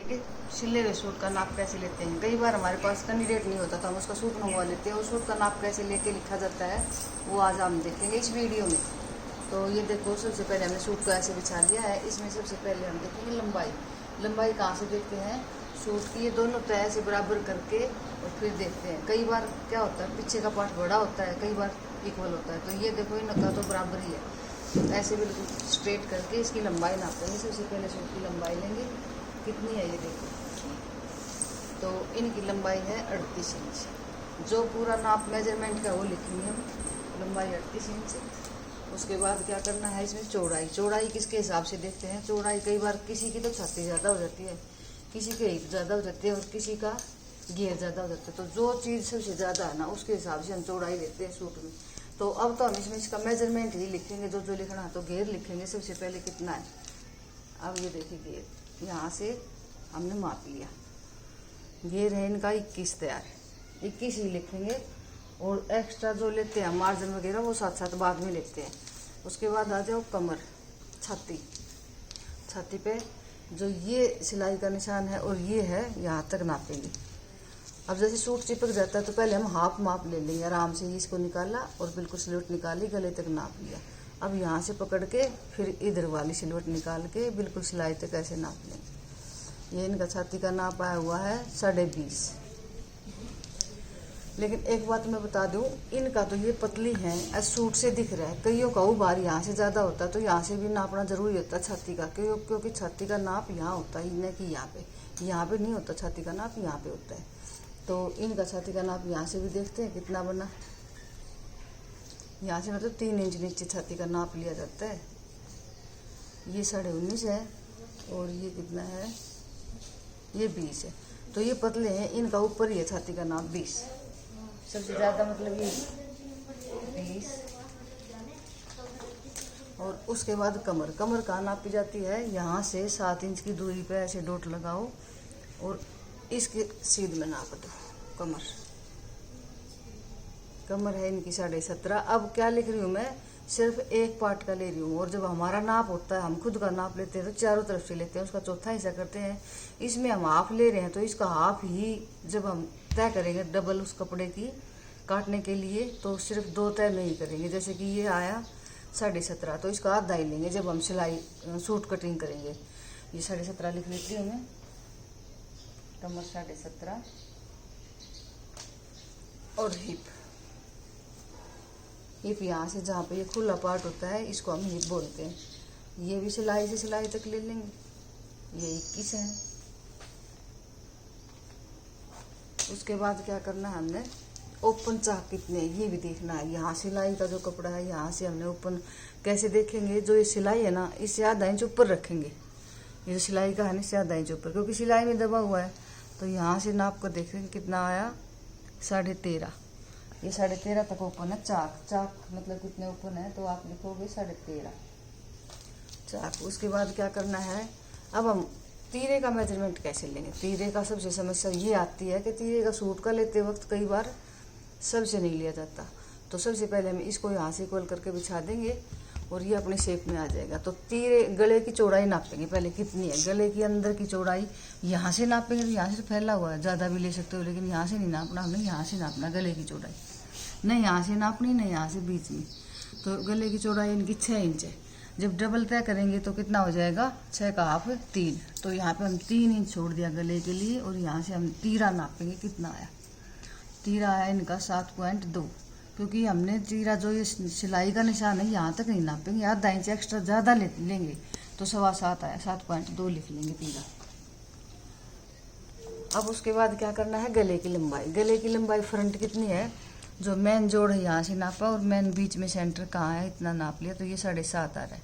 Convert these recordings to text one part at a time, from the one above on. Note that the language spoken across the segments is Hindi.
कि सिले हुए सूट का नाप कैसे लेते हैं। कई बार हमारे पास कैंडिडेट नहीं होता तो हम उसका सूट मंगवा लेते हैं, और सूट का नाप कैसे लेके लिखा जाता है वो आज हम देखेंगे इस वीडियो में। तो ये देखो, सबसे पहले हमने सूट को ऐसे बिछा लिया है। इसमें सबसे पहले हम देखेंगे लंबाई। लंबाई कहाँ से देखते हैं, सूट की ये दोनों तय से बराबर करके और फिर देखते हैं। कई बार क्या होता है, पीछे का पार्ट बड़ा होता है, कई बार इक्वल होता है। तो ये देखो, इनका तो बराबर ही है। तो ऐसे बिल्कुल स्ट्रेट करके इसकी लंबाई नापेंगे। सबसे पहले सूट की लंबाई लेंगे, कितनी है ये देखो। तो इनकी लंबाई है 38 इंच। जो पूरा नाप मेजरमेंट का वो लिखेंगे हम, लंबाई 38 इंच। उसके बाद क्या करना है, इसमें चौड़ाई। चौड़ाई किसके हिसाब से देखते हैं, चौड़ाई कई बार किसी की तो छाती ज़्यादा हो जाती है, किसी के हिप ज़्यादा हो जाती है, और किसी का घेर ज़्यादा हो जाता है। तो जो चीज़ सबसे ज़्यादा है ना, उसके हिसाब से हम चौड़ाई लेते हैं सूट में। तो अब तो हम इसमें इसका मेजरमेंट ही लिखेंगे, जो जो लिखना है। तो घेर लिखेंगे सबसे पहले कितना है। अब ये देखिए, घेर यहाँ से हमने माप लिया। घेर है इनका 21 तैयार, 21 ही लिखेंगे। और एक्स्ट्रा जो लेते हैं मार्जिन वगैरह वो साथ साथ बाद में लेते हैं। उसके बाद आ जाओ कमर, छाती। छाती पे जो ये सिलाई का निशान है और ये है, यहाँ तक नापेंगे। अब जैसे सूट चिपक जाता है तो पहले हम हाफ माप ले लेंगे आराम से। इसको निकाला और बिल्कुल सिलवट निकाली, गले तक नाप लिया। अब यहाँ से पकड़ के फिर इधर वाली सिलवट निकाल के बिल्कुल सिलाई तक ऐसे नाप लेंगे। ये इनका छाती का नाप आया हुआ है 20.5। लेकिन एक बात मैं बता दूं, इनका तो ये पतली है, सूट से दिख रहा है। कईयों का उभार यहाँ से ज़्यादा होता है, तो यहाँ से भी नापना जरूरी होता है छाती का, क्योंकि छाती का नाप यहाँ होता है, न कि यहाँ पे नहीं होता। छाती का नाप यहाँ पे होता है। तो इनका छाती का नाप यहाँ से भी देखते हैं कितना बना। यहाँ से मतलब 3 इंच नीचे छाती का नाप लिया जाता है। ये 19.5 है, और ये कितना है, ये 20 है। तो ये पतले हैं, इनका ऊपर ही है छाती का नाप 20। सबसे ज़्यादा मतलब ये 20। और उसके बाद कमर। कमर कहाँ नापी जाती है, यहाँ से 7 इंच की दूरी पे ऐसे डॉट लगाओ और इसके सीध में नाप दो कमर। कमर है इनकी 17.5। अब क्या लिख रही हूँ मैं, सिर्फ एक पार्ट का ले रही हूँ। और जब हमारा नाप होता है, हम खुद का नाप लेते हैं तो चारों तरफ से लेते हैं, उसका चौथा हिस्सा करते हैं। इसमें हम हाफ ले रहे हैं, तो इसका हाफ ही जब हम तय करेंगे डबल उस कपड़े की काटने के लिए, तो सिर्फ 2 तय में ही करेंगे। जैसे कि ये आया 17.5, तो इसका आधा ही लेंगे जब हम सिलाई सूट कटिंग करेंगे। ये 17.5 लिख लेती हूँ मैं, कमर 17.5। और हिप यहाँ से जहाँ पे ये खुला पार्ट होता है, इसको हम हिप बोलते हैं। ये भी सिलाई से सिलाई तक ले लेंगे। ये 21 है। उसके बाद क्या करना है, हमने ओपन चाक कितने ये भी देखना है। यहाँ सिलाई का जो कपड़ा है, यहाँ से हमने ओपन कैसे देखेंगे, जो ये सिलाई है ना, इससे आधा इंच ऊपर रखेंगे। ये जो सिलाई का है ना, इससे आधा इंच ऊपर, क्योंकि सिलाई में दबा हुआ है। तो यहाँ से नाप कर देखेंगे कितना आया, 13.5। ये 13.5 तक ओपन है चाक। चाक मतलब कितने ओपन है, तो आप लिखोगे 13.5 चाक। उसके बाद क्या करना है, अब हम तीरे का मेजरमेंट कैसे लेंगे। तीरे का सबसे समस्या ये आती है कि तीरे का सूट का लेते वक्त कई बार सबसे नहीं लिया जाता। तो सबसे पहले हम इसको यहाँ से इक्वल करके बिछा देंगे और ये अपने शेप में आ जाएगा। तो तीरे गले की चौड़ाई नापेंगे पहले कितनी है। गले की अंदर की चौड़ाई यहाँ से नापेंगे, तो यहाँ से फैला हुआ है, ज़्यादा भी ले सकते हो, लेकिन यहाँ से नहीं नापना, हमने यहाँ से नापना गले की चौड़ाई। नहीं यहाँ से नापनी, नहीं यहाँ से बीच में। तो गले की चौड़ाई इनकी 6 इंच है। जब डबल तय करेंगे तो कितना हो जाएगा, 6 का हाफ 3। तो यहाँ पे हम 3 इंच छोड़ दिया गले के लिए। और यहाँ से हम तीरा नापेंगे, कितना आया, तीरा आया इनका 7.2। क्योंकि हमने तीरा जो ये सिलाई का निशान है, यहाँ तक नहीं नापेंगे, आधा इंच एक्स्ट्रा ज़्यादा लेंगे, तो 7.25 आया, 7.2 लिख लेंगे तीरा। अब उसके बाद क्या करना है, गले की लंबाई। गले की लंबाई फ्रंट कितनी है, जो मेन जोड़ है यहाँ से नापा, और मेन बीच में सेंटर कहाँ है, इतना नाप लिया, तो ये 7.5 आ रहा है।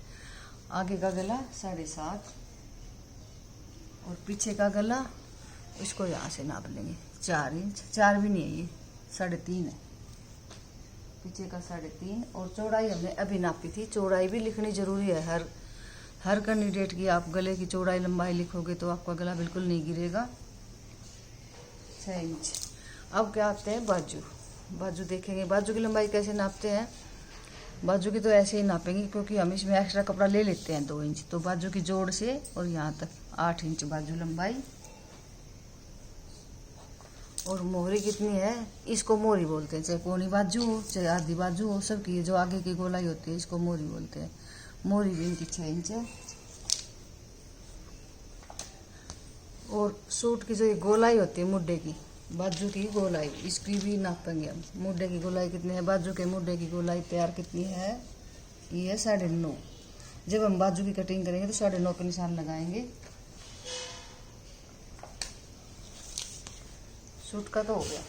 आगे का गला 7.5, और पीछे का गला इसको यहाँ से नाप लेंगे 4 इंच। 4 भी नहीं है, ये 3.5 है। पीछे का 3.5। और चौड़ाई हमने अभी नापी थी। चौड़ाई भी लिखनी जरूरी है हर कैंडिडेट की। आप गले की चौड़ाई लंबाई लिखोगे तो आपका गला बिल्कुल नहीं गिरेगा। 6 इंच। अब क्या आते हैं बाजू। बाजू देखेंगे, बाजू की लंबाई कैसे नापते हैं। बाजू की तो ऐसे ही नापेंगे, क्योंकि हम इसमें एक्स्ट्रा कपड़ा ले लेते हैं 2 इंच। तो बाजू की जोड़ से और यहाँ तक 8 इंच बाजू लंबाई। और मोहरी कितनी है, इसको मोहरी बोलते हैं, चाहे पौनी बाजू हो चाहे आधी बाजू हो, सबकी जो आगे की गोलाई होती है इसको मोहरी बोलते हैं। मोहरी भी इनकी 6 इंच है। और सूट की जो ये गोलाई होती है मुड्ढे की, बाजू की गोलाई, इसकी भी नापेंगे हम। मुड्ढे की गोलाई कितनी है, बाजू के मुड्ढे की गोलाई तैयार कितनी है, ये है 9.5। जब हम बाजू की कटिंग करेंगे तो 9.5 के निशान लगाएंगे। सूट का तो हो गया।